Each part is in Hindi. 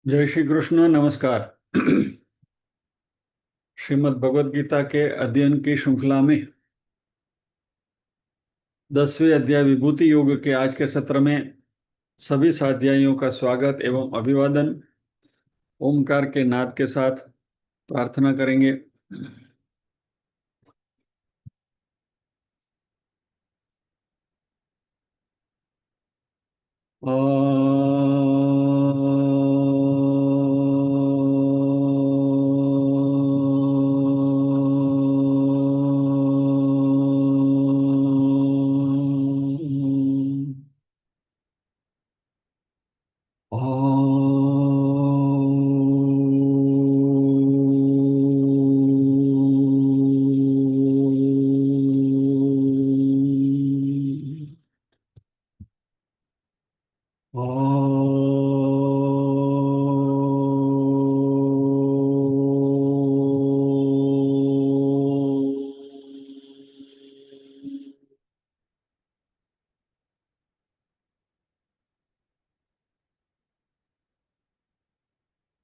जय श्री कृष्ण। नमस्कार। श्रीमद् भगवद गीता के अध्ययन की श्रृंखला में 10वें अध्याय विभूति योग के आज के सत्र में सभी स्वाध्यायियों का स्वागत एवं अभिवादन। ओमकार के नाद के साथ प्रार्थना करेंगे।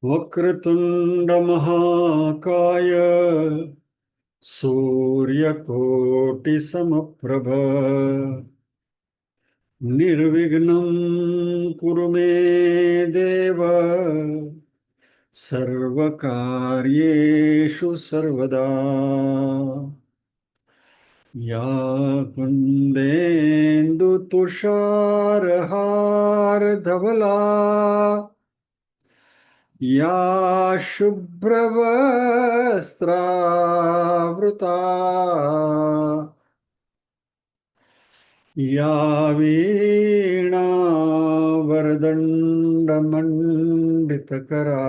वक्रतुंड महाकाय सूर्यकोटि समप्रभ निर्विघ्नं कुरु मे देव सर्वकार्येषु सर्वदा। या कुन्देन्दु तुषारहार धवला या शुभ्रवस्त्रावृता या वीणावरदण्डमण्डितकरा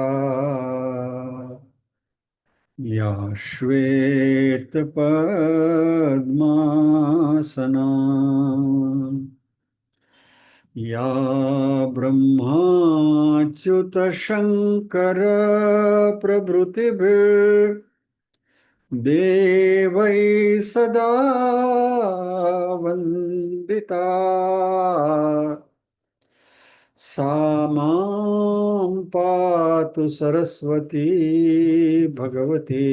या श्वेतपद्मासना या ब्रह्माच्युतशङ्कर प्रभृतिभिर्देवैः सदा वन्दिता। सा मां पातु सरस्वती भगवती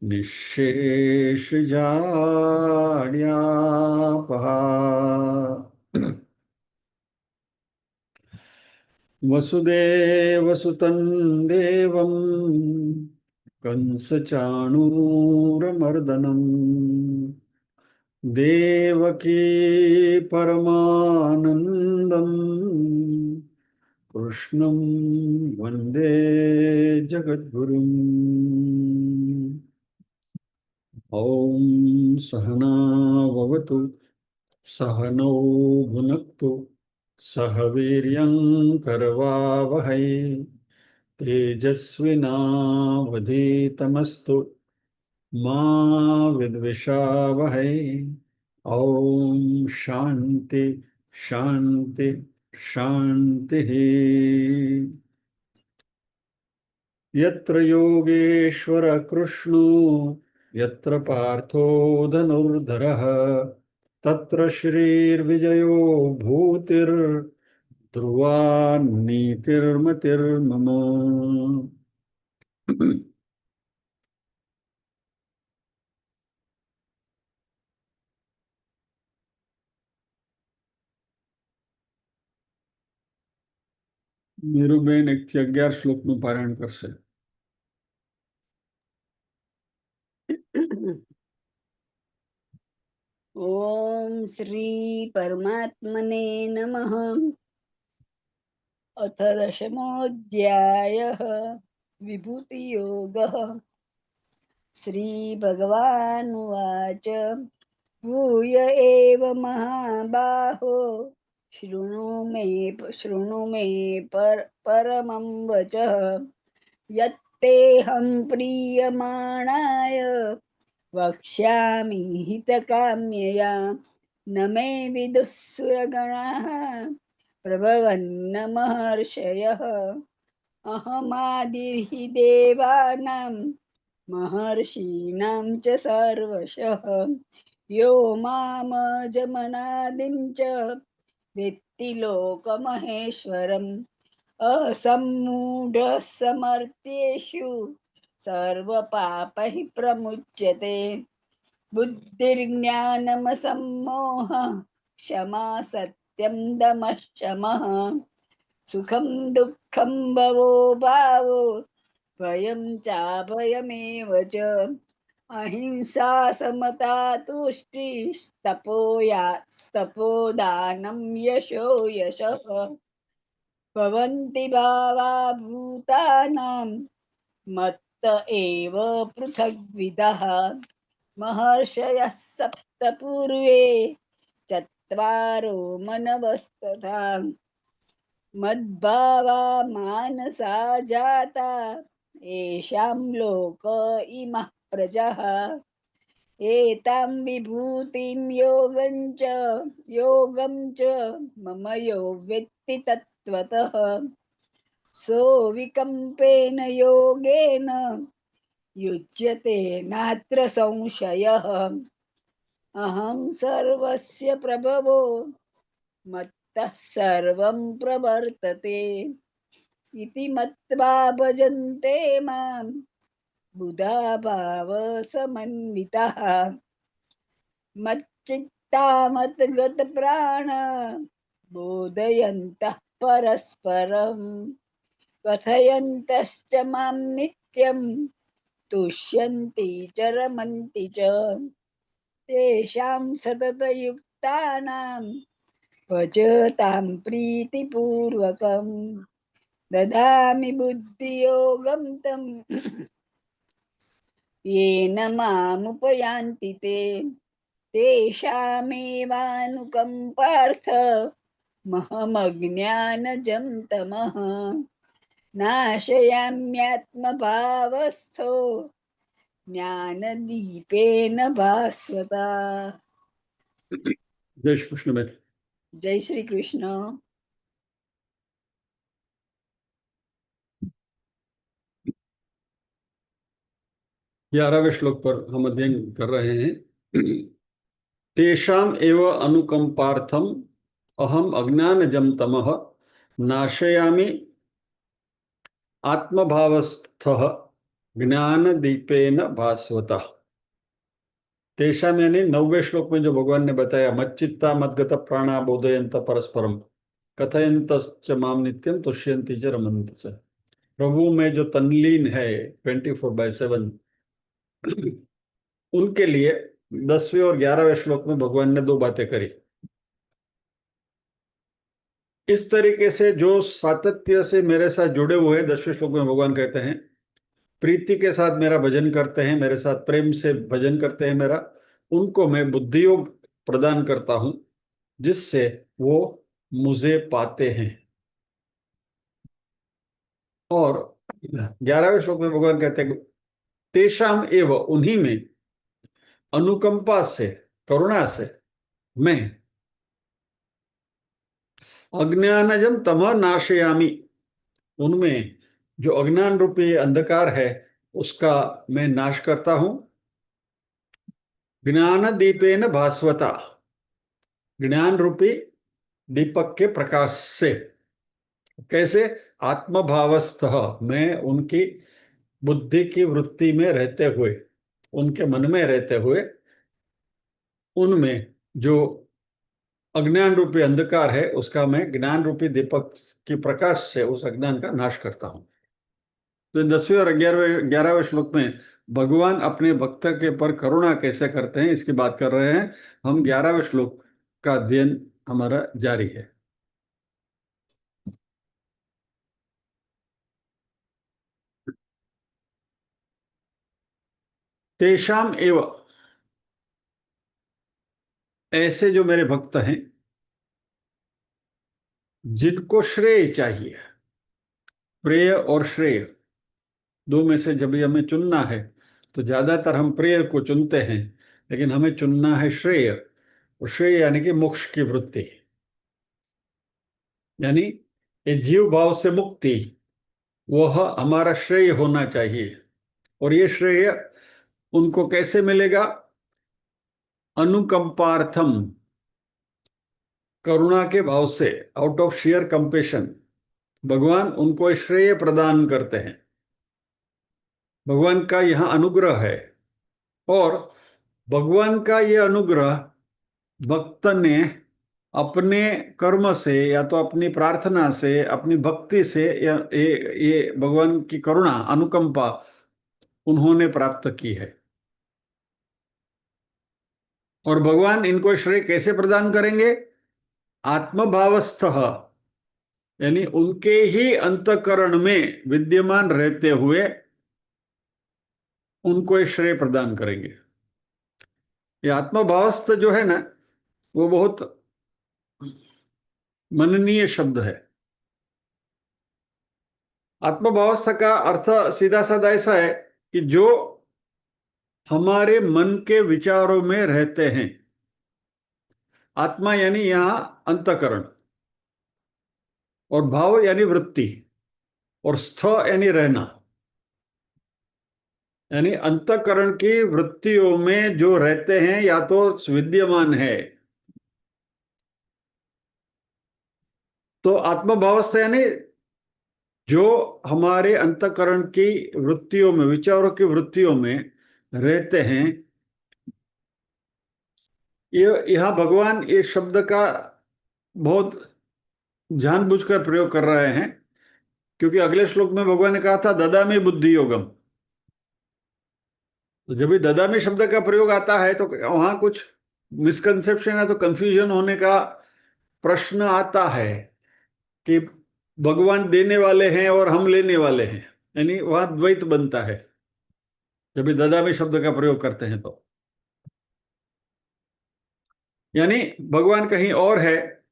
निःशेषजाड्यापहा। वसुदेवसुतं देवं कंसचाणूरमर्दनम् देवकी परमानन्दम् कृष्णं वन्दे जगद्गुरुम्। ॐ सहना भवतु सहनौ भुनक्तु सह वीर्यं करवावहै तेजस्विनावधीतमस्तु मा विद्विषावहै। ॐ शान्ति शान्ति शान्तिः। यत्र योगेश्वर कृष्णो यत्र पार्थो धनुर्धरः तत्र श्रीर्विजयो भूतिर्ध्रुवा नीतिर्मतिर्मम। नीरुबेन 111 શ્લોકનું પારાયણ કરશે। ओम श्री परमात्मने नमः। अथ दशमोऽध्यायः विभूति योगः। श्री भगवानुवाच भूय एव महाबाहो शृणु मे परमं वचः यत्तेऽहं प्रीयमाणाय वक्ष्यामि हितकाम्यया न मे विदुः सुरगणाः प्रभवन्न महर्षयः अहमादिर्हि देवानां महर्षीणां च सर्वशः यो मामजमनादिं च वेत्ति लोकमहेश्वरम् असम्मूढः समर्थ्येषु सर्वपापैः प्रमुच्यते। बुद्धिर्ज्ञानमसम्मोहः क्षमा सत्यं दमः शमः। सुखं दुःखं भवो भावो भयं चाभयमेव च। अहिंसा समता तुष्टिस्तपोदानं यशो यशः। भवन्ति भावा भूतानां मत्त एव पृथग्विदः। महर्षयः सप्त पूर्वे चत्वारो मनवस्तथा मद्भावा मानसा जाता येषां लोक इमः प्रजः। एतां विभूतिं योगं च मम यो वेत्ति तत्त्वतः। सो विकम्पेन योगेन युज्यते नात्र संशयः। अहं सर्वस्य प्रभवो मत्तः सर्वं प्रवर्तते इति मत्वा भजन्ते मां बुधा भावसमन्वितः। मच्चित्ता मद्गतप्राण बोधयन्तः परस्परं कथयन्तश्च मां नित्यं तुष्यन्ति च रमन्ति च। तेषां सततयुक्तानां भजतां प्रीतिपूर्वकं ददामि बुद्धियोगं तं येन मामुपयान्ति ते। तेषामेवानुकम्पार्थ महमज्ञानजं तमः नाशयाम्यात्मभावस्थो ज्ञानदीपेन भास्वता। जय श्री कृष्ण में। जय श्री कृष्ण। 11वें श्लोक पर हम अध्ययन कर रहे हैं। तेषाम एव अनुकंपार्थम अहम अज्ञानजं तमः नाशयामि आत्मभावस्थः ज्ञानदीपेन भास्वता। तेषाम यानी 9वें श्लोक में जो भगवान ने बताया, मच्चित्ता मद्गत प्राणा बोधयन्त परस्परम कथयन्तश्च माम नित्यं तुष्यन्ति च रमन्ति च। प्रभु में जो तन्लीन है 24/7, उनके लिए 10वें और 11वें श्लोक में भगवान ने 2 बातें करी। इस तरीके से जो सातत्य से मेरे साथ जुड़े हुए हैं, 10वें श्लोक में भगवान कहते हैं, प्रीति के साथ मेरा भजन करते हैं, मेरे साथ प्रेम से भजन करते हैं मेरा, उनको मैं बुद्धि योग प्रदान करता हूं, जिससे वो मुझे पाते हैं। और 11वें श्लोक में भगवान कहते हैं, तेषाम एव, उन्हीं में, अनुकंपा से, करुणा से, मैं अज्ञानजम तमः नाशयामि, उनमें जो अज्ञान रूपी अंधकार है उसका मैं नाश करता हूं। ज्ञान दीपेन भास्वता, ज्ञान रूपी दीपक के प्रकाश से। कैसे? आत्मभावस्थः, मैं उनकी बुद्धि की वृत्ति में रहते हुए, उनके मन में रहते हुए, उनमें जो अज्ञान रूपी अंधकार है उसका मैं ज्ञान रूपी दीपक के प्रकाश से उस अज्ञान का नाश करता हूं। तो 10वें और 11वें श्लोक में भगवान अपने भक्त के पर करुणा कैसे करते हैं इसकी बात कर रहे हैं। हम 11वें श्लोक का अध्ययन हमारा जारी है। तेषाम एव, ऐसे जो मेरे भक्त हैं जिनको श्रेय चाहिए, प्रेय और श्रेय दो में से जब हमें चुनना है तो ज्यादातर हम प्रेय को चुनते हैं, लेकिन हमें चुनना है श्रेय। और श्रेय यानी कि मोक्ष की वृत्ति, यानी ये जीव भाव से मुक्ति, वह हमारा श्रेय होना चाहिए। और ये श्रेय उनको कैसे मिलेगा? अनुकंपार्थम, करुणा के भाव से, आउट ऑफ शेयर कंपेशन, भगवान उनको श्रेय प्रदान करते हैं। भगवान का यह अनुग्रह है, और भगवान का यह अनुग्रह भक्त ने अपने कर्म से, या तो अपनी प्रार्थना से, अपनी भक्ति से, या ये भगवान की करुणा, अनुकंपा उन्होंने प्राप्त की है। और भगवान इनको श्रेय कैसे प्रदान करेंगे? आत्मभावस्थः, यानी उनके ही अंतःकरण में विद्यमान रहते हुए उनको ये श्रेय प्रदान करेंगे। ये आत्मभावस्थ जो है ना, वो बहुत मननीय शब्द है। आत्मभावस्था का अर्थ सीधा साधा ऐसा है कि जो हमारे मन के विचारों में रहते हैं। आत्मा यानी यहां अंतःकरण, और भाव यानी वृत्ति, और स्थ यानी रहना, यानी अंतःकरण की वृत्तियों में जो रहते हैं या तो विद्यमान है। तो आत्मभावस्था यानी जो हमारे अंतःकरण की वृत्तियों में, विचारों की वृत्तियों में रहते हैं। ये यहां भगवान इस शब्द का बहुत जानबूझकर प्रयोग कर रहे हैं, क्योंकि अगले श्लोक में भगवान ने कहा था ददामि बुद्धि योगम। तो जब भी ददामी शब्द का प्रयोग आता है तो वहां कुछ मिसकंसेप्शन है, तो कंफ्यूजन होने का प्रश्न आता है कि भगवान देने वाले हैं और हम लेने वाले हैं, यानी वहां द्वैत बनता है जब भी ददामी शब्द का प्रयोग करते हैं तो। यानी भगवान कहीं और है,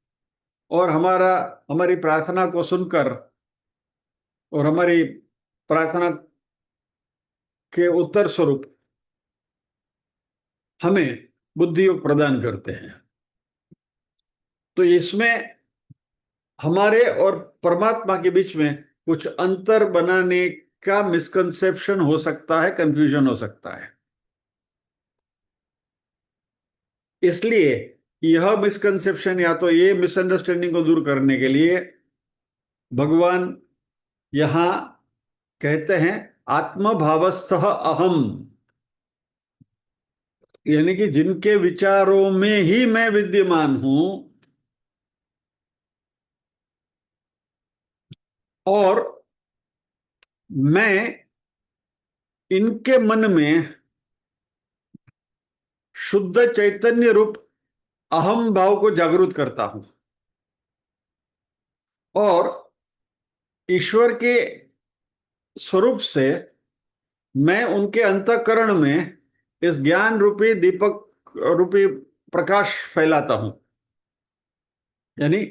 और हमारी प्रार्थना को सुनकर और हमारी प्रार्थना के उत्तर स्वरूप हमें बुद्धि योग प्रदान करते हैं। तो इसमें हमारे और परमात्मा के बीच में कुछ अंतर बनाने का मिसकंसेप्शन हो सकता है, कंफ्यूजन हो सकता है। इसलिए यह मिसकंसेप्शन या तो ये मिसअंडरस्टैंडिंग को दूर करने के लिए भगवान यहां कहते हैं आत्मभावस्थः अहम, यानी कि जिनके विचारों में ही मैं विद्यमान हूं, और मैं इनके मन में शुद्ध चैतन्य रूप अहम भाव को जागृत करता हूं, और ईश्वर के स्वरूप से मैं उनके अंतःकरण में इस ज्ञान रूपी दीपक रूपी प्रकाश फैलाता हूं। यानी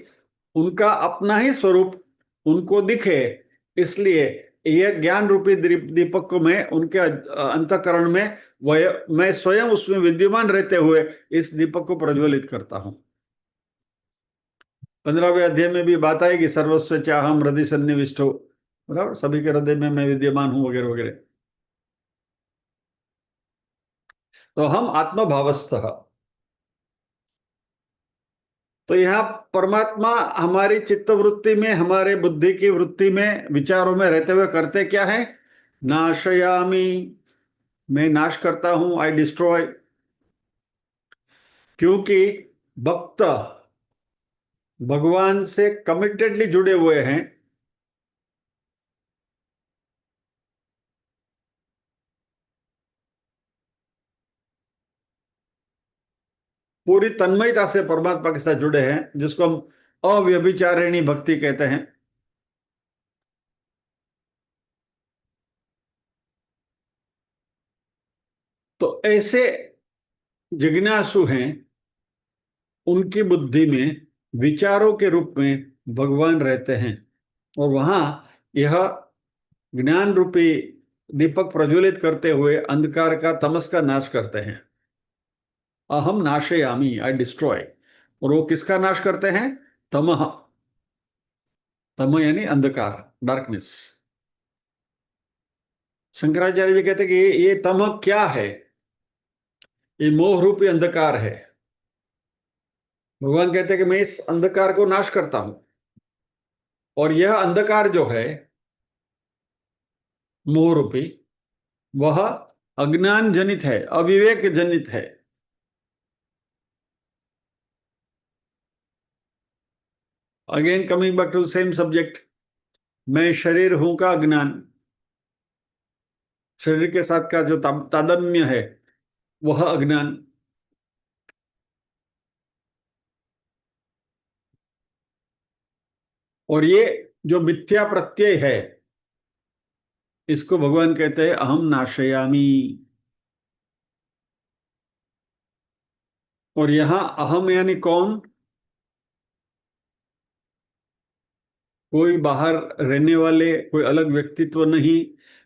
उनका अपना ही स्वरूप उनको दिखे, इसलिए यह ज्ञान रूपी दीपक को मैं उनके अंतःकरण में, वह मैं स्वयं उसमें विद्यमान रहते हुए इस दीपक को प्रज्वलित करता हूं। 15वें अध्याय में भी बात आएगी सर्वस्व चाहम हृदय सन्निविष्टो, बराबर, सभी के हृदय में मैं विद्यमान हूं वगैरह वगैरह। तो हम आत्मभावस्थ। तो यहाँ परमात्मा हमारी चित्त वृत्ति में, हमारे बुद्धि की वृत्ति में, विचारों में रहते हुए करते क्या है? नाशयामी, मैं नाश करता हूं, आई डिस्ट्रॉय। क्योंकि भक्त भगवान से कमिटेडली जुड़े हुए हैं, पूरी तन्मयता से परमात्मा के साथ जुड़े हैं, जिसको हम अव्यभिचारिणी भक्ति कहते हैं। तो ऐसे जिज्ञासु हैं, उनकी बुद्धि में विचारों के रूप में भगवान रहते हैं, और वहां यह ज्ञान रूपी दीपक प्रज्वलित करते हुए अंधकार का, तमस का नाश करते हैं। अहम नाशयामी, आई डिस्ट्रॉय। और वो किसका नाश करते हैं? तमह, तम यानी अंधकार, डार्कनेस। शंकराचार्य जी कहते हैं कि ये तमह क्या है? ये मोह रूपी अंधकार है। भगवान कहते हैं कि मैं इस अंधकार को नाश करता हूं। और यह अंधकार जो है मोह रूपी, वह अज्ञान जनित है, अविवेक जनित है। Again coming back to same subject, मैं शरीर हूं का अज्ञान, शरीर के साथ का जो तादात्म्य है वह अज्ञान। और ये जो मिथ्या प्रत्यय है, इसको भगवान कहते हैं अहम नाशयामी। और यहां अहम यानी कौन? कोई बाहर रहने वाले, कोई अलग व्यक्तित्व नहीं,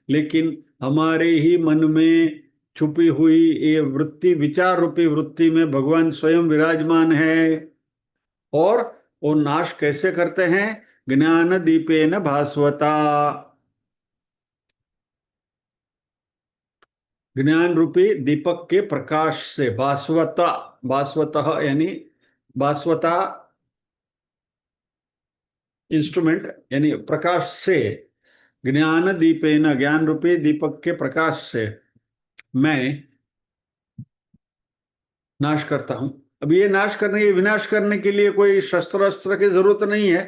लेकिन हमारे ही मन में छुपी हुई ये वृत्ति, विचार रूपी वृत्ति में भगवान स्वयं विराजमान है। और वो नाश कैसे करते हैं? ज्ञान दीपेन भास्वता, ज्ञान रूपी दीपक के प्रकाश से। भास्वता, भास्वतः यानी भास्वता इंस्ट्रूमेंट, यानी प्रकाश से। ज्ञान दीपेन, ज्ञान रूपी दीपक के प्रकाश से मैं नाश करता हूं। अब ये नाश करने, ये विनाश करने के लिए कोई शस्त्र अस्त्र की जरूरत नहीं है।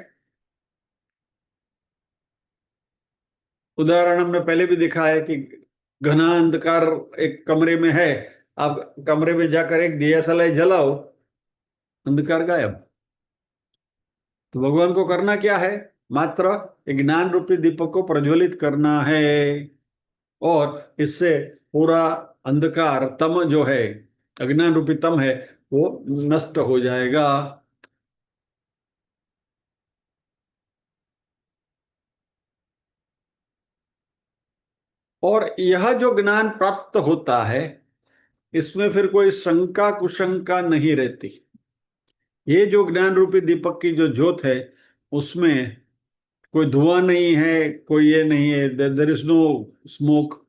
उदाहरण हमने पहले भी देखा है कि घना अंधकार एक कमरे में है, आप कमरे में जाकर एक दिया सलाई जलाओ, अंधकार गायब। तो भगवान को करना क्या है? मात्र एक ज्ञान रूपी दीपक को प्रज्वलित करना है, और इससे पूरा अंधकार, तम जो है, अज्ञान रूपी तम है, वो नष्ट हो जाएगा। और यह जो ज्ञान प्राप्त होता है, इसमें फिर कोई शंका कुशंका नहीं रहती। ये जो ज्ञान रूपी दीपक की जो ज्योत है, उसमें कोई धुआं नहीं है, कोई ये नहीं है, देयर इज नो स्मोक,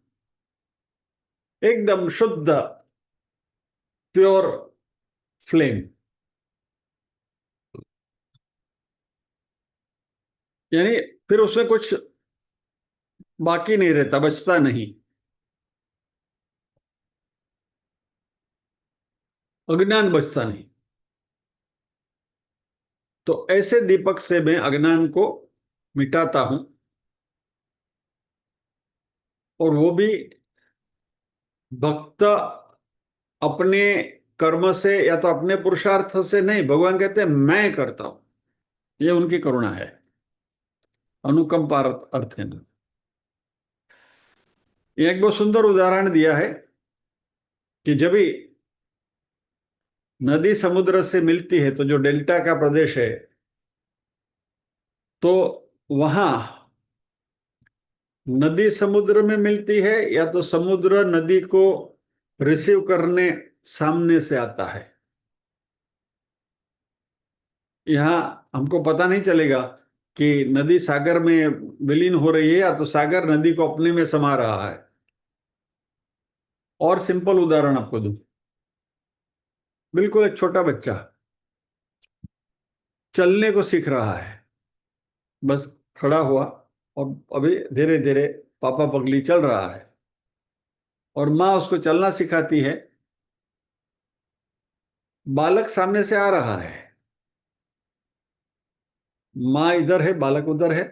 एकदम शुद्ध प्योर फ्लेम। यानी फिर उसमें कुछ बाकी नहीं रहता, बचता नहीं, अज्ञान बचता नहीं। तो ऐसे दीपक से मैं अज्ञान को मिटाता हूं, और वो भी भक्त अपने कर्म से या तो अपने पुरुषार्थ से नहीं, भगवान कहते हैं मैं करता हूं। ये उनकी करुणा है, अनुकंपा अर्थ है ना। ये एक बहुत सुंदर उदाहरण दिया है कि जब भी नदी समुद्र से मिलती है, तो जो डेल्टा का प्रदेश है, तो वहां नदी समुद्र में मिलती है, या तो समुद्र नदी को रिसीव करने सामने से आता है। यहाँ हमको पता नहीं चलेगा कि नदी सागर में विलीन हो रही है, या तो सागर नदी को अपने में समा रहा है। और सिंपल उदाहरण आपको दूं, बिल्कुल एक छोटा बच्चा चलने को सीख रहा है, बस खड़ा हुआ, और अभी धीरे धीरे पापा पगली चल रहा है, और माँ उसको चलना सिखाती है। बालक सामने से आ रहा है, माँ इधर है, बालक उधर है,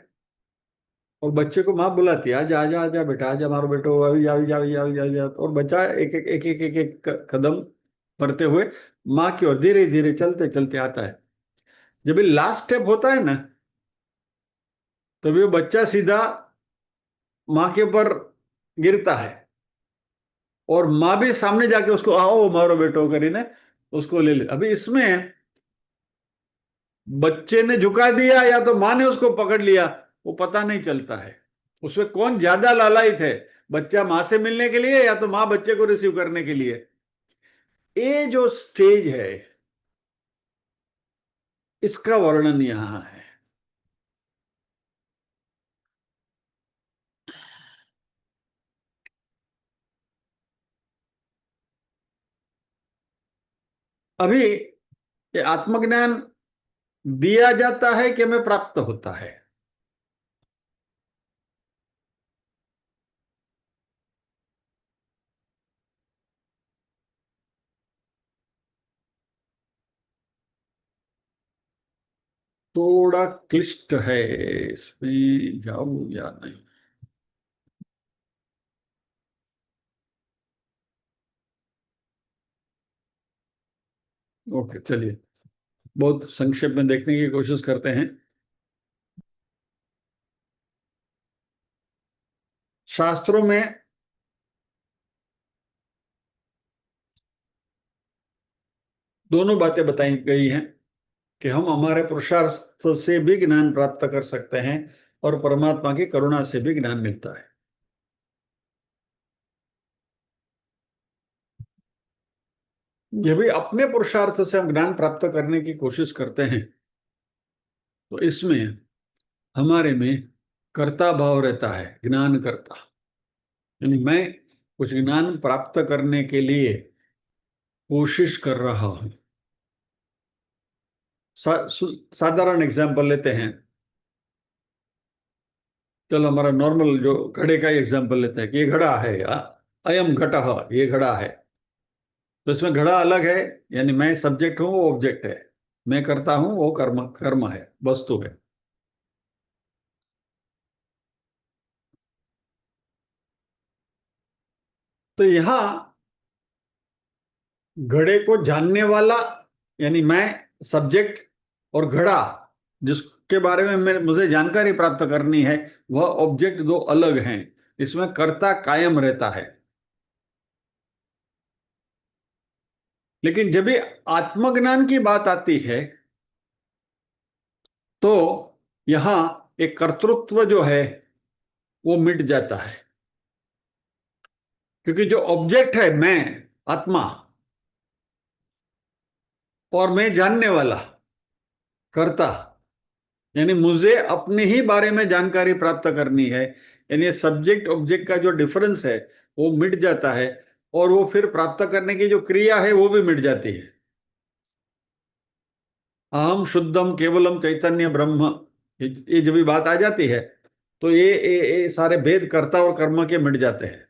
और बच्चे को माँ बुलाती है, आजा आजा आजा बेटा, आजा मारो बेटो, अभी जा, अभी जा, अभी जा, अभी जा, अभी जा। और बच्चा एक एक एक एक एक, एक कदम बढ़ते हुए माँ की ओर धीरे धीरे चलते चलते आता है। जब ये लास्ट स्टेप होता है ना, तभी वो बच्चा सीधा माँ के ऊपर गिरता है, और माँ भी सामने जाके उसको आओ मारो बेटो करीने उसको ले ले। अभी इसमें बच्चे ने झुका दिया या तो माँ ने उसको पकड़ लिया, वो पता नहीं चलता है। उसमें कौन ज्यादा लालायित है, बच्चा माँ से मिलने के लिए या तो माँ बच्चे को रिसीव करने के लिए? ये जो स्टेज है, इसका वर्णन यहां है। अभी ये आत्मज्ञान दिया जाता है कि हमें प्राप्त होता है? थोड़ा क्लिष्ट है, इसमें जाऊं या नहीं। ओके, चलिए बहुत संक्षेप में देखने की कोशिश करते हैं। शास्त्रों में दोनों बातें बताई गई हैं कि हम हमारे पुरुषार्थ से भी ज्ञान प्राप्त कर सकते हैं और परमात्मा की करुणा से भी ज्ञान मिलता है। ये भी अपने पुरुषार्थ से हम ज्ञान प्राप्त करने की कोशिश करते हैं तो इसमें हमारे में कर्ता भाव रहता है, ज्ञान कर्ता। यानी मैं कुछ ज्ञान प्राप्त करने के लिए कोशिश कर रहा हूं। साधारण एग्जाम्पल लेते हैं। चलो हमारा नॉर्मल जो घड़े का ही एग्जाम्पल लेते हैं कि ये घड़ा है, या अयम घटः, ये घड़ा है। तो इसमें घड़ा अलग है, यानी मैं सब्जेक्ट हूं, वो ऑब्जेक्ट है। मैं करता हूं, वो कर्म कर्म है, वस्तु है। तो यहां घड़े को जानने वाला, यानी मैं सब्जेक्ट, और घड़ा जिसके बारे में मुझे जानकारी प्राप्त करनी है, वह ऑब्जेक्ट, दो अलग हैं। इसमें कर्ता कायम रहता है। लेकिन जब भी आत्मज्ञान की बात आती है तो यहां एक कर्तृत्व जो है वो मिट जाता है। क्योंकि जो ऑब्जेक्ट है मैं, आत्मा, और मैं जानने वाला, कर्ता, यानी मुझे अपने ही बारे में जानकारी प्राप्त करनी है। यानी सब्जेक्ट ऑब्जेक्ट का जो डिफरेंस है वो मिट जाता है, और वो फिर प्राप्त करने की जो क्रिया है वो भी मिट जाती है। अहम शुद्धम केवलम चैतन्य ब्रह्म, ये जब भी बात आ जाती है तो ये सारे भेद कर्ता और कर्म के मिट जाते हैं।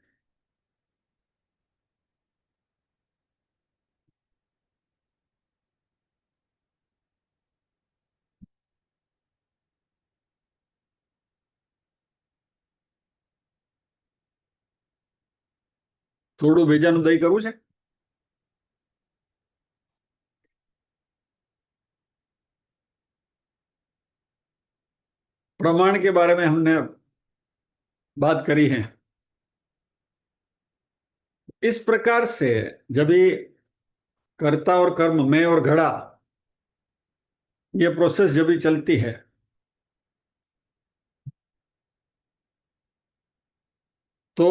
થોડું બીજાનું દહીં કરવું છે। प्रमाण के बारे में हमने बात करी है। इस प्रकार से जब भी कर्ता और कर्म, मैं और घड़ा, ये प्रोसेस जब भी चलती है तो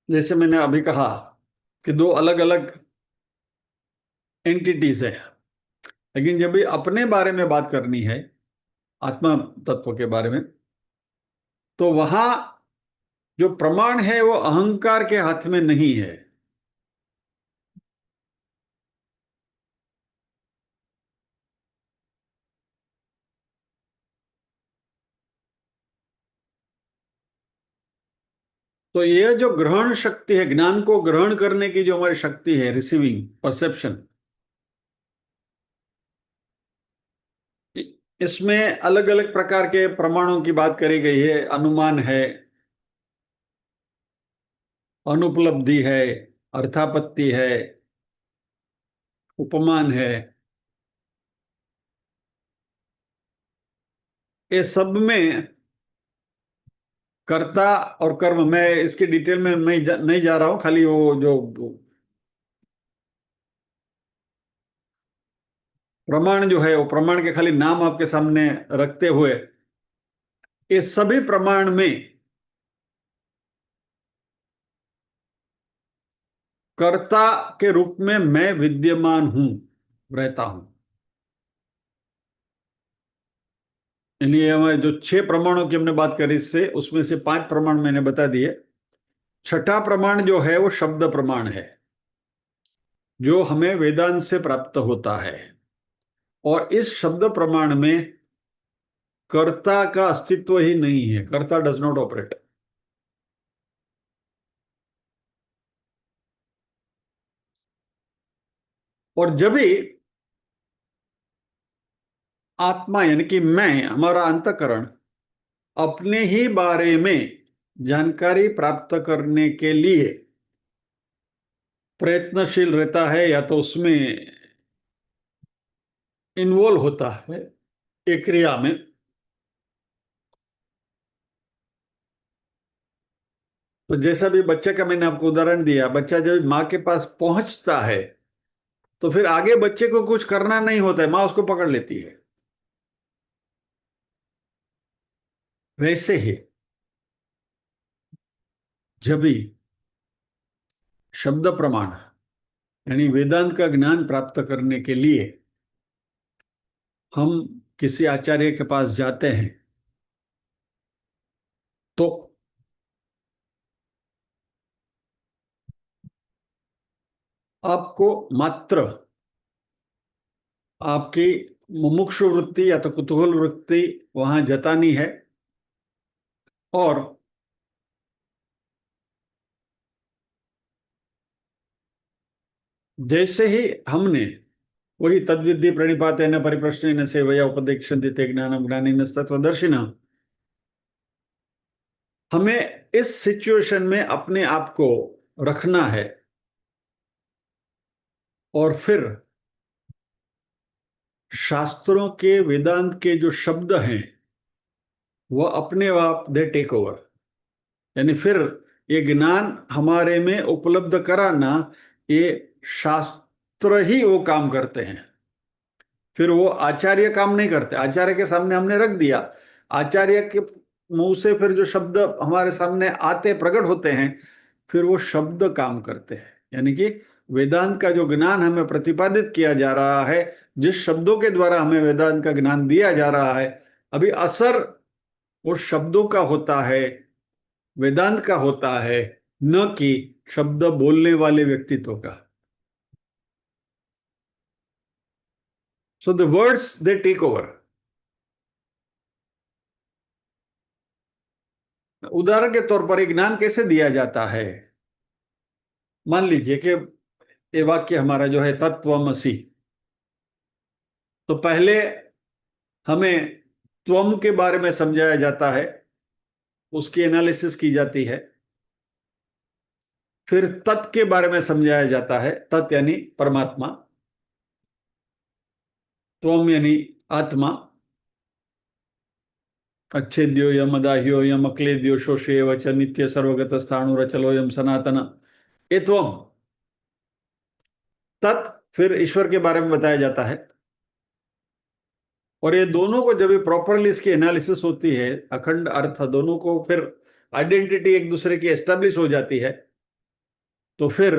जैसे मैंने अभी कहा कि दो अलग अलग एंटिटीज है। लेकिन जब भी अपने बारे में बात करनी है, आत्मा तत्व के बारे में, तो वहां जो प्रमाण है वो अहंकार के हाथ में नहीं है। तो ये जो ग्रहण शक्ति है, ज्ञान को ग्रहण करने की जो हमारी शक्ति है, रिसीविंग परसेप्शन, इसमें अलग अलग प्रकार के प्रमाणों की बात करी गई है। अनुमान है, अनुपलब्धि है, अर्थापत्ति है, उपमान है। ये सब में कर्ता और कर्म, मैं इसकी डिटेल में नहीं जा रहा हूं। खाली वो जो प्रमाण जो है, वो प्रमाण के खाली नाम आपके सामने रखते हुए, ये सभी प्रमाण में कर्ता के रूप में मैं विद्यमान हूं, रहता हूं। यानी ये हमारे जो 6 प्रमाणों की हमने बात करी, इससे उसमें से 5 प्रमाण मैंने बता दिए। छठा प्रमाण जो है वो शब्द प्रमाण है, जो हमें वेदांत से प्राप्त होता है। और इस शब्द प्रमाण में कर्ता का अस्तित्व ही नहीं है, कर्ता डज नॉट ऑपरेट। और जब भी आत्मा यानी कि मैं, हमारा अंतःकरण अपने ही बारे में जानकारी प्राप्त करने के लिए प्रयत्नशील रहता है, या तो उसमें इन्वॉल्व होता है एक क्रिया में। तो जैसा भी बच्चे का मैंने आपको उदाहरण दिया, बच्चा जब माँ के पास पहुंचता है तो फिर आगे बच्चे को कुछ करना नहीं होता है, माँ उसको पकड़ लेती है। वैसे ही जब भी शब्द प्रमाण यानी वेदांत का ज्ञान प्राप्त करने के लिए हम किसी आचार्य के पास जाते हैं, तो आपको मात्र आपकी मुमुक्षु वृत्ति या तो कुतूहल वृत्ति वहां जतानी है, और जैसे ही हमने वही तद्विद्धि प्रणिपातेन परिप्रश्नेन सेवया उपदेक्षन्ति ते ज्ञानम ज्ञानिनः तत्त्वदर्शिनः, हमें इस सिचुएशन में अपने आप को रखना है, और फिर शास्त्रों के वेदांत के जो शब्द हैं वह अपने आप दे टेक ओवर। यानी फिर ये ज्ञान हमारे में उपलब्ध कराना, ये शास्त्र ही वो काम करते हैं। फिर वो आचार्य काम नहीं करते। आचार्य के सामने हमने रख दिया, आचार्य के मुंह से फिर जो शब्द हमारे सामने आते प्रकट होते हैं, फिर वो शब्द काम करते हैं। यानी कि वेदांत का जो ज्ञान हमें प्रतिपादित किया जा रहा है, जिस शब्दों के द्वारा हमें वेदांत का ज्ञान दिया जा रहा है, अभी असर वो शब्दों का होता है, वेदांत का होता है, न कि शब्द बोलने वाले व्यक्तित्व का। So the words they take over. उदाहरण के तौर पर एक ज्ञान कैसे दिया जाता है? मान लीजिए कि ये वाक्य हमारा जो है तत्वमसि, तो पहले हमें त्वम के बारे में समझाया जाता है, उसकी एनालिसिस की जाती है। फिर तत् के बारे में समझाया जाता है, तत् यानी परमात्मा, त्वम यानी आत्मा, अच्छेद्यो यम अदाह्यो यम अक्लेद्यो शोषेय च नित्य सर्वगत स्थाणुरचलो यम सनातन, ये त्वम। तत् फिर ईश्वर के बारे में बताया जाता है। और ये दोनों को जब प्रॉपरली इसकी एनालिसिस होती है, अखंड अर्थ दोनों को फिर आइडेंटिटी एक दूसरे की एस्टेब्लिश हो जाती है, तो फिर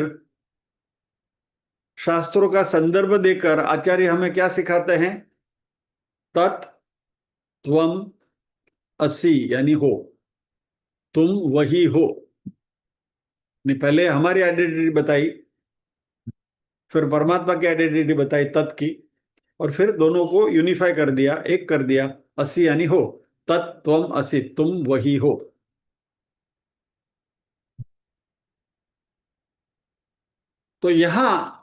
शास्त्रों का संदर्भ देकर आचार्य हमें क्या सिखाते हैं? तत् त्वम असि यानी हो, तुम वही हो। नहीं, पहले हमारी आइडेंटिटी बताई, फिर परमात्मा की आइडेंटिटी बताई तत् की, और फिर दोनों को यूनिफाई कर दिया, एक कर दिया, असि यानी हो, तत् त्वम असि, तुम वही हो। तो यहां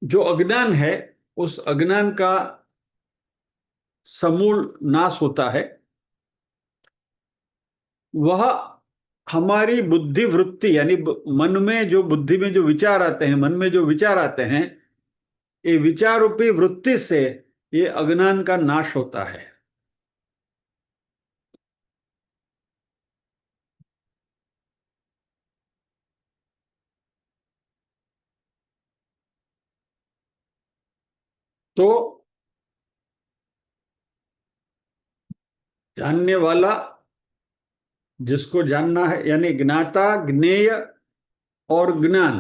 जो अज्ञान है, उस अज्ञान का समूल नाश होता है। वह हमारी बुद्धि वृत्ति यानी मन में जो बुद्धि में जो विचार आते हैं, मन में जो विचार आते हैं, ये विचार रूपी वृत्ति से ये अज्ञान का नाश होता है। तो जानने वाला, जिसको जानना है, यानी ज्ञाता, ज्ञेय और ज्ञान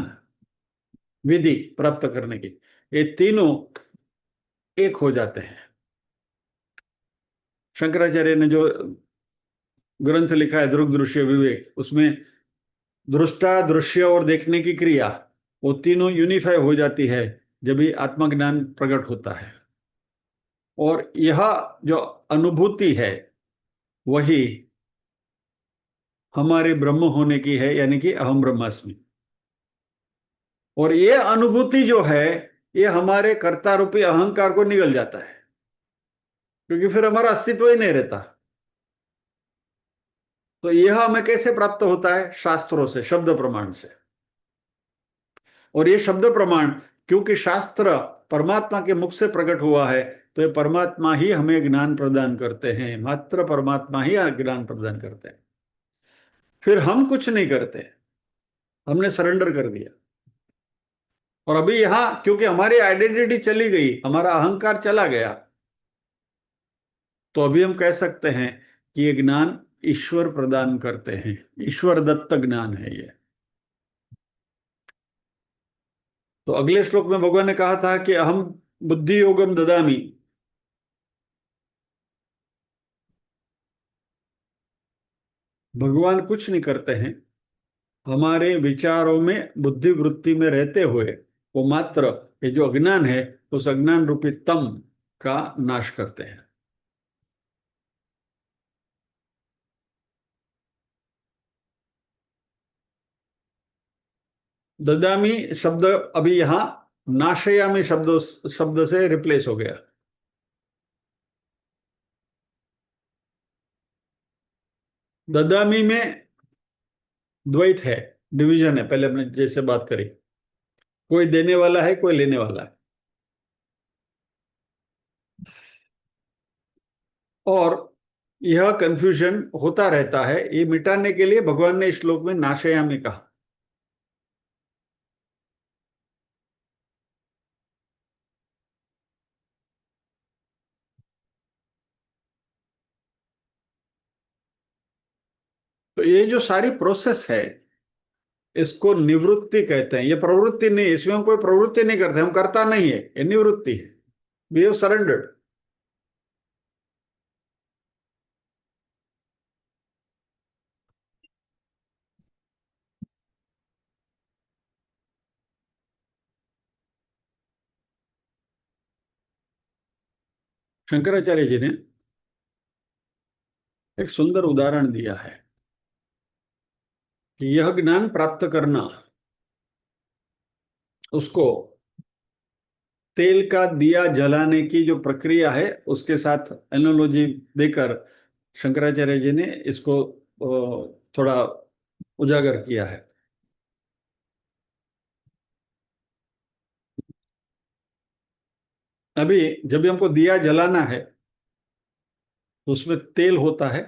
विधि प्राप्त करने की, ये तीनों एक हो जाते हैं। शंकराचार्य ने जो ग्रंथ लिखा है दृग दृश्य विवेक, उसमें दृष्टा, दृश्य और देखने की क्रिया, वो तीनों यूनिफाई हो जाती है जब भी आत्मज्ञान प्रकट होता है। और यह जो अनुभूति है वही हमारे ब्रह्म होने की है, यानी कि अहम ब्रह्मास्मि। और ये अनुभूति जो है, ये हमारे कर्ता रूपी अहंकार को निगल जाता है। क्योंकि फिर हमारा अस्तित्व ही नहीं रहता। तो यह हमें कैसे प्राप्त होता है? शास्त्रों से, शब्द प्रमाण से। और ये शब्द प्रमाण, क्योंकि शास्त्र परमात्मा के मुख से प्रकट हुआ है, तो ये परमात्मा ही हमें ज्ञान प्रदान करते हैं, मात्र परमात्मा ही ज्ञान प्रदान करते हैं। फिर हम कुछ नहीं करते, हमने सरेंडर कर दिया। और अभी यहां क्योंकि हमारी आइडेंटिटी चली गई, हमारा अहंकार चला गया, तो अभी हम कह सकते हैं कि ये ज्ञान ईश्वर प्रदान करते हैं, ईश्वर दत्त ज्ञान है ये। तो अगले श्लोक में भगवान ने कहा था कि अहम बुद्धि योगम ददामी। भगवान कुछ नहीं करते हैं, हमारे विचारों में, बुद्धि वृत्ति में रहते हुए वो मात्र ये जो अज्ञान है, उस अज्ञान रूपी तम का नाश करते हैं। ददामी शब्द अभी यहां नाशयामी शब्द शब्द से रिप्लेस हो गया। ददामी में द्वैत है, डिवीजन है, पहले हमने जैसे बात करी, कोई देने वाला है, कोई लेने वाला है। और यह कंफ्यूजन होता रहता है, ये मिटाने के लिए भगवान ने इस श्लोक में नाशयामी कहा। तो ये जो सारी प्रोसेस है, इसको निवृत्ति कहते हैं। ये प्रवृत्ति नहीं, इसमें हम कोई प्रवृत्ति नहीं करते, हम करता नहीं है, ये निवृत्ति है। We have surrendered. Shankaracharya ji ने एक सुंदर उदाहरण दिया है कि यह ज्ञान प्राप्त करना, उसको तेल का दिया जलाने की जो प्रक्रिया है उसके साथ एनालॉजी देकर शंकराचार्य जी ने इसको थोड़ा उजागर किया है। अभी जब भी हमको दिया जलाना है, तो उसमें तेल होता है,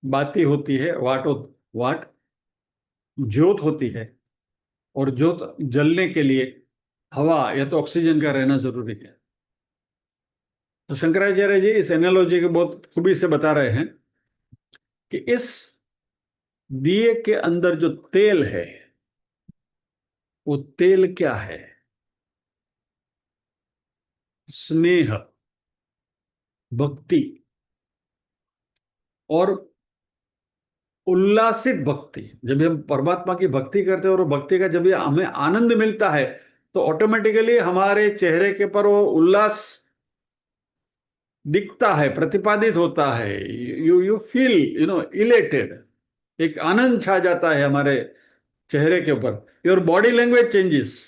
बाती होती है, वाट ज्योत होती है, और ज्योत जलने के लिए हवा या तो ऑक्सीजन का रहना जरूरी है। तो शंकराचार्य जी इस एनालॉजी को बहुत खूबी से बता रहे हैं कि इस दिए के अंदर जो तेल है, वो तेल क्या है? स्नेह, भक्ति, और उल्लासित भक्ति। जब हम परमात्मा की भक्ति करते हैं और भक्ति का जब हमें आनंद मिलता है, तो ऑटोमेटिकली हमारे चेहरे के पर वो उल्लास दिखता है, प्रतिपादित होता है। यू यू फील इलेटेड, एक आनंद छा जाता है हमारे चेहरे के ऊपर। Your body language changes.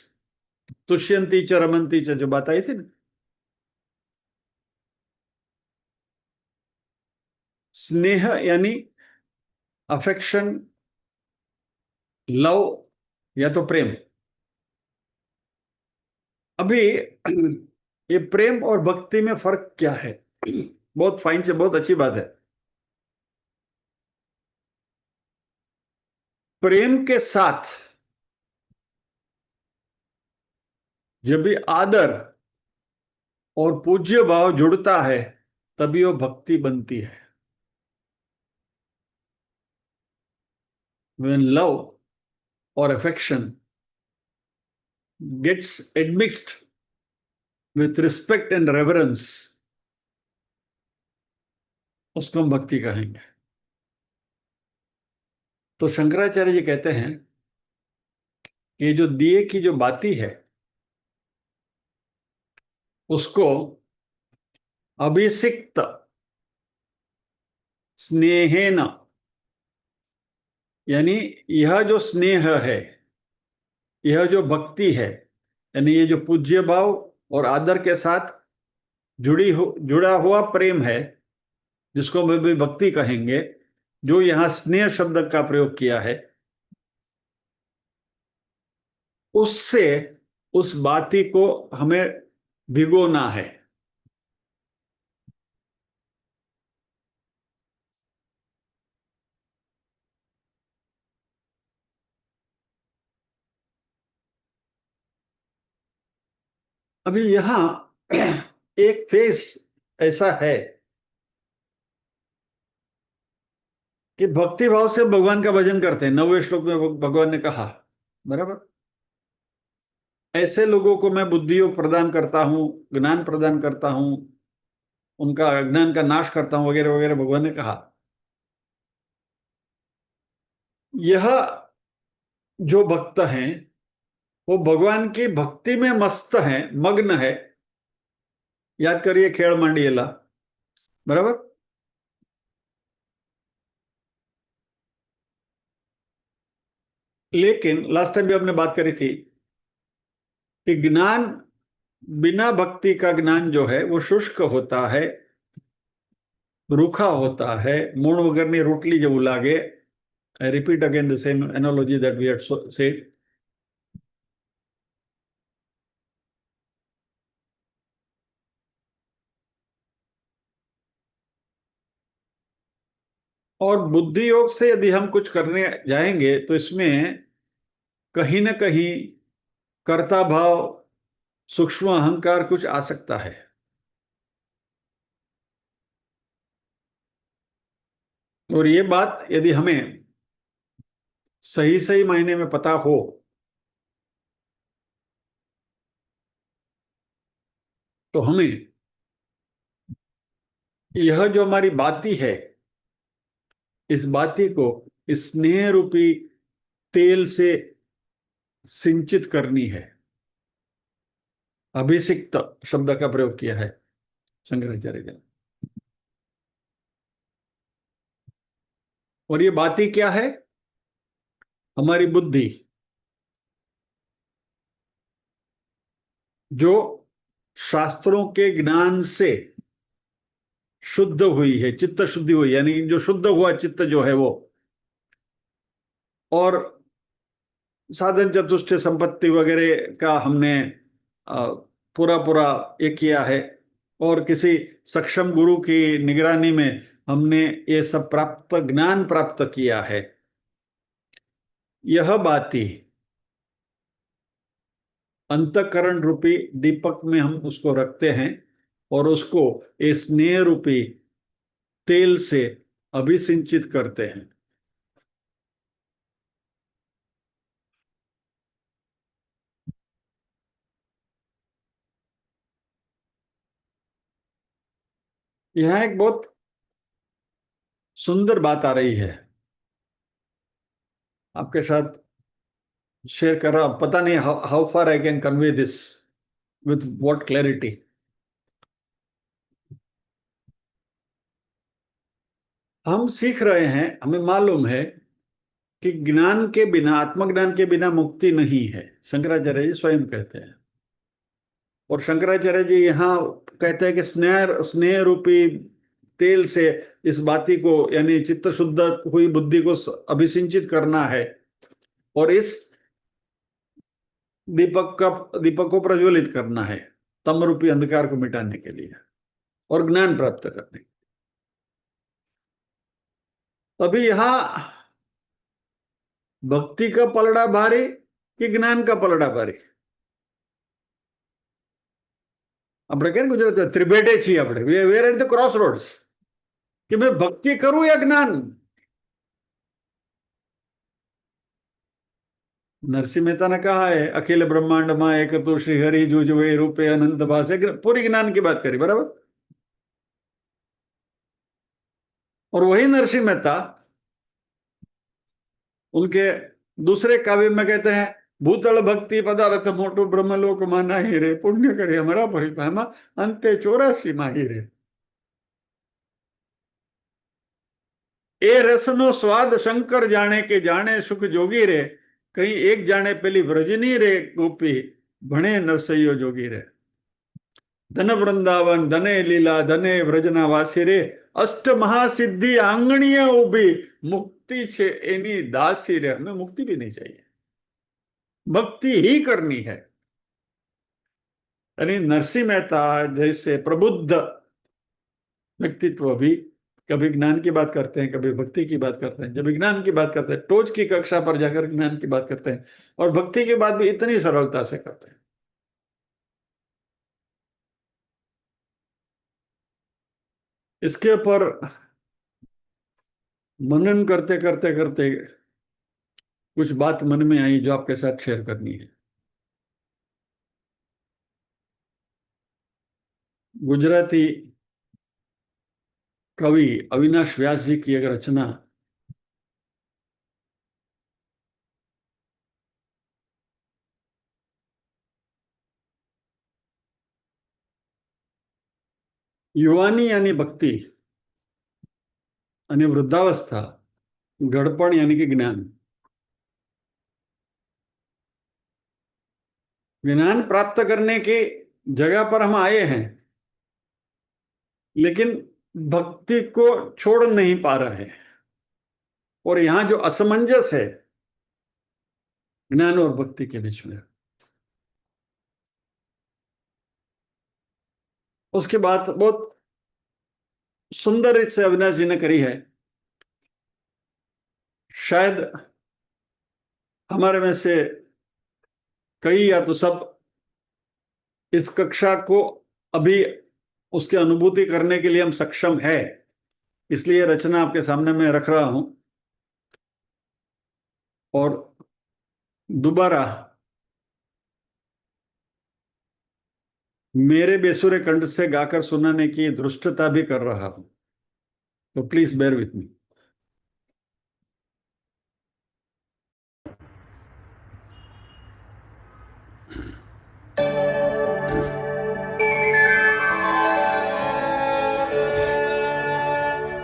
तुष्यंती च रमंती च, जो बात आई थी ना। स्नेह यानी अफेक्शन, लव या तो प्रेम। अभी ये प्रेम और भक्ति में फर्क क्या है? बहुत फाइन से, बहुत अच्छी बात है। प्रेम के साथ जब भी आदर और पूज्य भाव जुड़ता है, तभी वो भक्ति बनती है। When love or affection gets admixed with respect and reverence, उसको हम भक्ति कहेंगे। तो शंकराचार्य जी कहते हैं कि ये जो दिए की जो बाती है, उसको अभिषिक्त स्नेहेन, यानी यह जो स्नेह है, यह जो भक्ति है, यानी ये जो पूज्य भाव और आदर के साथ जुड़ा हुआ प्रेम है, जिसको हम भी भक्ति कहेंगे, जो यहां स्नेह शब्द का प्रयोग किया है, उससे उस बाती को हमें भिगोना है। अभी यहां एक फेस ऐसा है कि भक्ति भाव से भगवान का भजन करते हैं, 9वें श्लोक में भगवान ने कहा, बराबर। ऐसे लोगों को मैं बुद्धि योग प्रदान करता हूं, ज्ञान प्रदान करता हूं, उनका अज्ञान का नाश करता हूं, वगैरह वगैरह भगवान ने कहा। यह जो भक्त हैं वो भगवान की भक्ति में मस्त हैं, मग्न है। याद करिए खेल मंडियला, बराबर। लेकिन लास्ट टाइम भी हमने बात करी थी कि ज्ञान, बिना भक्ति का ज्ञान जो है वो शुष्क होता है, रूखा होता है, मूण वगैरह रोटली जब लागे। I repeat again the same analogy that we had said. और बुद्धि योग से यदि हम कुछ करने जाएंगे तो इसमें कहीं ना कहीं कर्ता भाव, सूक्ष्म अहंकार कुछ आ सकता है। और ये बात यदि हमें सही सही मायने में पता हो तो हमें यह जो हमारी बाती है, इस बाती को स्नेह रूपी तेल से सिंचित करनी है। अभिषिक्त शब्द का प्रयोग किया है शंकराचार्य जी ने। और ये बाती क्या है? हमारी बुद्धि, जो शास्त्रों के ज्ञान से शुद्ध हुई है, चित्त शुद्धि हुई, यानी जो शुद्ध हुआ चित्त जो है वो, और साधन चतुष्टय संपत्ति वगैरह का हमने पूरा पूरा ये किया है, और किसी सक्षम गुरु की निगरानी में हमने ये सब प्राप्त, ज्ञान प्राप्त किया है। यह बाती अंतःकरण रूपी दीपक में हम उसको रखते हैं और उसको ये स्नेह रूपी तेल से अभिसिंचित करते हैं। यहां एक बहुत सुंदर बात आ रही है, आपके साथ शेयर कर रहा हूं। पता नहीं how far I can convey this with what clarity. हम सीख रहे हैं, हमें मालूम है कि ज्ञान के बिना, आत्मज्ञान के बिना मुक्ति नहीं है, शंकराचार्य जी स्वयं कहते हैं। और शंकराचार्य जी यहाँ कहते हैं कि स्नेह स्नेह रूपी तेल से इस बाती को, यानी चित्त शुद्ध हुई बुद्धि को अभिसिंचित करना है, और इस दीपक को प्रज्वलित करना है, तम रूपी अंधकार को मिटाने के लिए और ज्ञान प्राप्त करने। अभी यहां भक्ति का पलड़ा भारी कि ज्ञान का पलड़ा भारी? આપણે કેમ ગુજરાત ત્રિભેટે છીએ, આપણે we're at the cross roads, कि मैं भक्ति करूं या ज्ञान? नरसिंह मेहता ने कहा है, अखिल ब्रह्मांड मां एक तो श्री हरि जुजवे रूपे अनंत भाषे, पूरी ज्ञान की बात करी, बराबर। और वही नरसिंह मेहता उनके दूसरे काव्य में कहते हैं, भूतल भक्ति पदार्थ मोटो ब्रह्मलोक माना ही रे, पुण्य करे हमारा परिपामा अंते 84 माही रे। ए रसनो स्वाद शंकर जाने के जाने सुख जोगी रे, कहीं एक जाने पेली व्रजनी रे गोपी, भणे नरसैयो जोगी रे। ધન વૃંદાવન ધને લીલા ધને વ્રજના વાસી રે અષ્ટ મહાસિद्धि આંગણીએ ઉભી मुक्ति છે એની દાસી રે हमें मुक्ति भी नहीं चाहिए भक्ति ही करनी है यानी नरसिंह मेहता जैसे प्रबुद्ध व्यक्तित्व भी कभी ज्ञान की बात करते हैं कभी भक्ति की बात करते हैं जब विज्ञान की बात करते हैं टोच की कक्षा पर जाकर ज्ञान की बात करते हैं और भक्ति की बात भी इतनी सरलता से करते हैं इसके ऊपर मनन करते करते करते कुछ बात मन में आई जो आपके साथ शेयर करनी है गुजराती कवि अविनाश व्यास जी की एक रचना युवानी यानी भक्ति અને વૃદ્ધાવસ્થા ગડપણ यानी कि ज्ञान ज्ञान प्राप्त करने की जगह पर हम आए हैं लेकिन भक्ति को छोड़ नहीं पा रहे और यहां जो असमंजस है ज्ञान और भक्ति के बीच में उसकी बात बहुत सुंदर रीत से अविनाश जी ने करी है शायद हमारे में से कई या तो सब इस कक्षा को अभी उसकी अनुभूति करने के लिए हम सक्षम है इसलिए रचना आपके सामने मैं रख रहा हूं और दोबारा मेरे बेसुरे कंठ से गाकर सुनाने की धृष्टता भी कर रहा हूं तो प्लीज बेयर विथ मी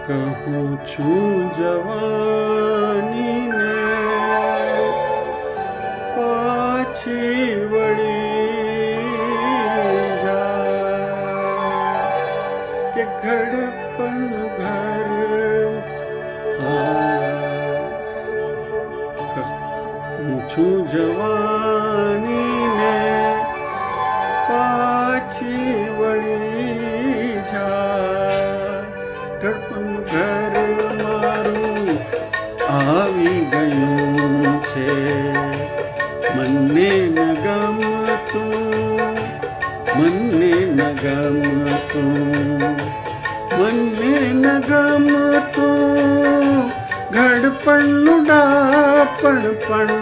कहूं छू जवानी ने पाछी वड़ी घड़पन घर पूछू जवानी ने पाछी वड़ी जा घड़पन घर मारू आवी गયું છે મને ન ગમતું મને ન ગમતું મને ન ગમતું ઘડપણનું ડાપણ પણ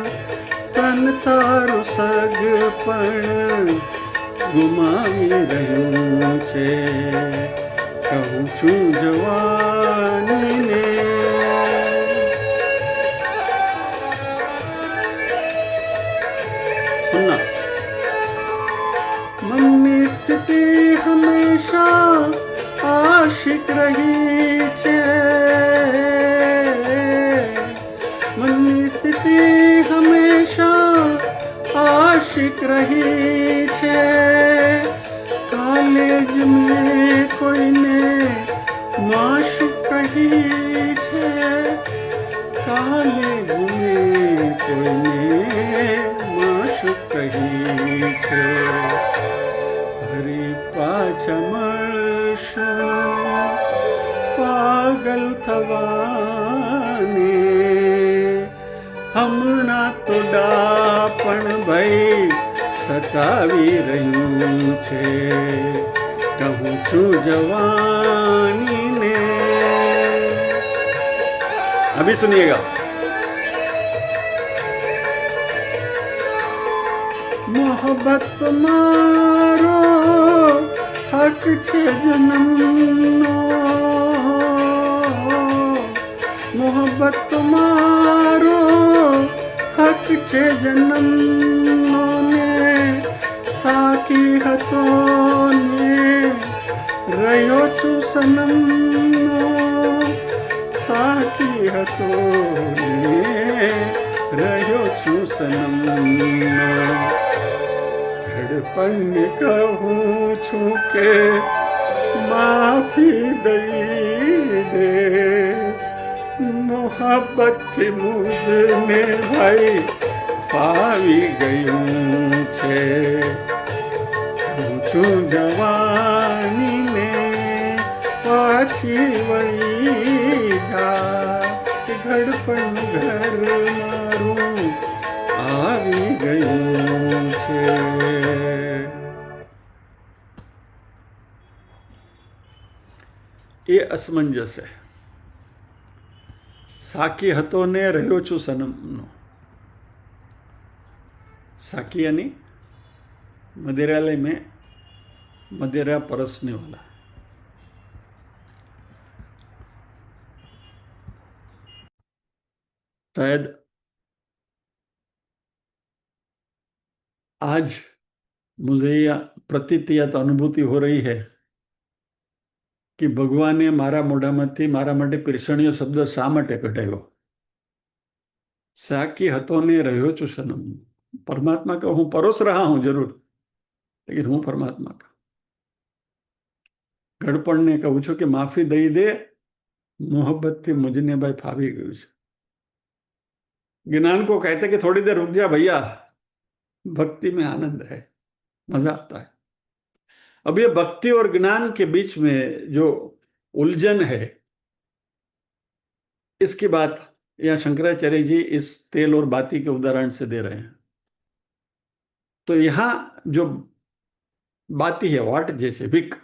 તન તારું સગપણ ગુમાવી રહ્યું છે કહું છું જવાનીને सुनना मननी स्थिति हमेशा आशिक रही छे मननी स्थिति हमेशा आशिक रही छे कॉलेज में कोई ने माशुक कही छे कॉलेज में कोई ने माशुक कही छे हरी पाछा पागल थवाने हमना तो डापण भई सतावी रह्યું છે कहूं છું जवानी ने अभी सुनिएगा मोहब्बत मारो हक छे जन्मनो मोहब्बत मारो हक छे जन्मनो ने साकी हतो ने रह्यो छु सनमनो साकी हतो ने रह्यो छु सनमनो ગડપણ કહું છું કે માફી દઈ દે, મોહબ્બતથી મુજને ભાઈ ફાવી ગયું છે. છું જવાનીને પાછી વળી જા, ઘડપણ ઘર મારું આવી ગયું છે. એ અસમંજસ છે. સાકી હતો ને રહ્યો છું સનમનો. साकी यानी मदिरालय में मदिरा परसने वाला. शायद आज मुझे यह प्रतीति या तो अनुभूति हो रही है कि भगवाने मारा मोढामांथी मारा माटे पीरसणियो शब्द शा माटे कढाव्यो. साकी हतो ने रह्यो छुं सनम. परमात्मा का हूँ परोस रहा हूं जरूर, लेकिन हूँ परमात्मा का. गड़पण ने कहूं छुं कि माफी दई दे, मोहब्बत थी मुझने भाई फावी गयुं छे. ज्ञान को कहते कि थोड़ी देर रुक जा भैया, भक्ति में आनंद है, मजा आता है. अब ये भक्ति और ज्ञान के बीच में जो उलझन है, इसकी बात यहाँ शंकराचार्य जी इस तेल और बाती के उदाहरण से दे रहे हैं. तो यहां जो बाती है, वाट जैसे विक,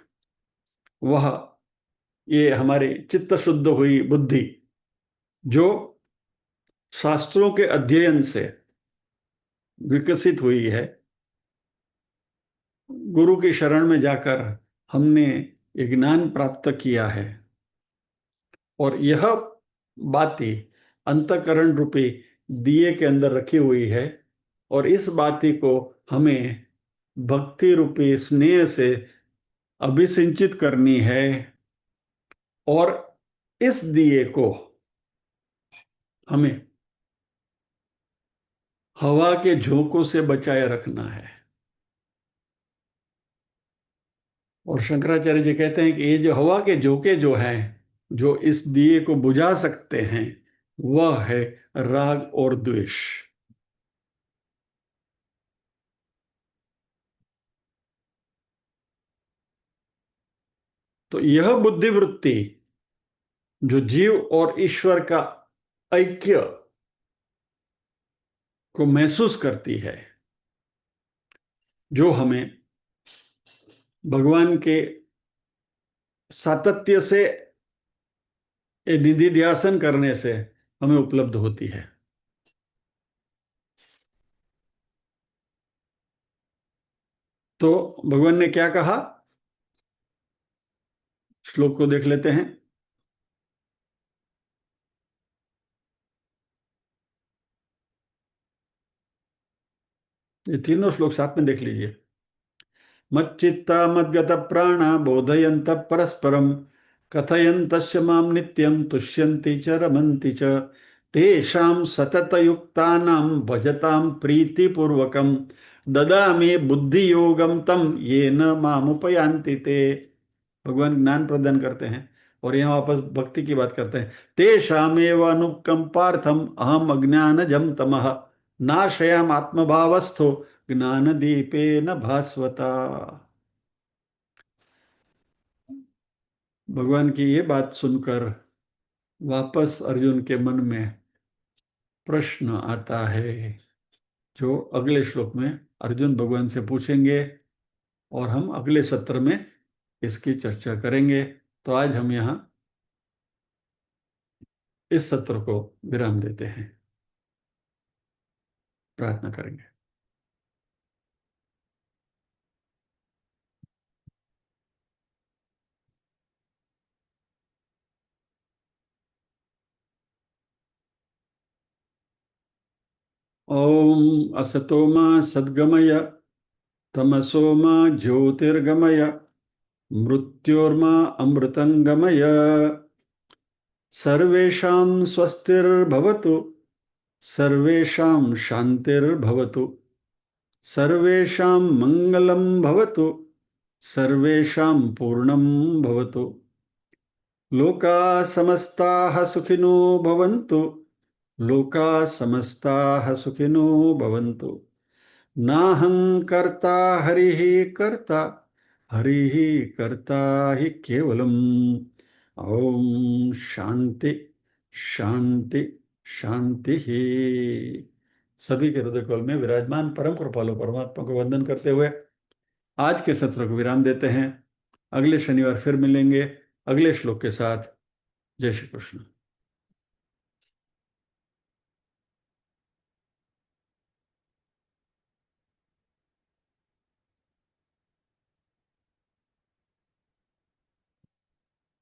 वह ये हमारी चित्त शुद्ध हुई बुद्धि जो शास्त्रों के अध्ययन से विकसित हुई है, गुरु की शरण में जाकर हमने ये ज्ञान प्राप्त किया है. और यह बाती अंतकरण रूपी दिए के अंदर रखी हुई है, और इस बाती को हमें भक्ति रूपी स्नेह से अभिसिंचित करनी है, और इस दिए को हमें हवा के झोंकों से बचाए रखना है. और शंकराचार्य जी कहते हैं कि ये जो हवा के झोंके जो हैं, जो इस दिए को बुझा सकते हैं, वह है राग और द्वेष. तो यह बुद्धिवृत्ति जो जीव और ईश्वर का ऐक्य को महसूस करती है, जो हमें भगवान के सातत्य से निधि ध्यासन करने से हमें उपलब्ध होती है. तो भगवान ने क्या कहा, श्लोक को देख लेते हैं. ये तीनों श्लोक साथ में देख लीजिए. मच्चित्ता मद्गत प्राणा बोधयन्त परस्परम कथयन्तस्य मां नित्यं तुष्यन्ति च रमन्ति च तेषां सततयुक्तानां भजतां प्रीतिपूर्वकं ददामि बुद्धियोगं तं येन मामुपयान्ति ते. भगवान ज्ञान प्रदान करते हैं और यहाँ वापस भक्ति की बात करते हैं. तेषामेव अनुकंपार्थम अहम अज्ञानजं तमः नाशयाम आत्मभावस्थो ज्ञान दीपेन भास्वता. भगवान की ये बात सुनकर वापस अर्जुन के मन में प्रश्न आता है, जो अगले श्लोक में अर्जुन भगवान से पूछेंगे, और हम अगले सत्र में इसकी चर्चा करेंगे. तो आज हम यहाँ इस सत्र को विराम देते हैं. प्रार्थना करेंगे. ओम असतो मा सद्गमय तमसो मा ज्योतिर्गमय मृत्योर्मा अमृतंगमय. सर्वेषां स्वस्तिर्भवतु, सर्वेषां शान्तिर्भवतु. सर्वेषां मंगलं भवतु, सर्वेषां पूर्णं भवतु, लोकाः समस्ताः सुखिनो भवन्तु, लोकाः समस्ताः सुखिनो भवन्तु। नाहं कर्ता हरिः कर्ता, हरिः कर्ता हि केवलम्। ओम शांति शांति शांति ही। सभी के हृदय कमल में विराजमान परम कृपालु परमात्मा को वंदन करते हुए आज के सत्र को विराम देते हैं। अगले शनिवार फिर मिलेंगे अगले श्लोक के साथ। जय श्री कृष्ण।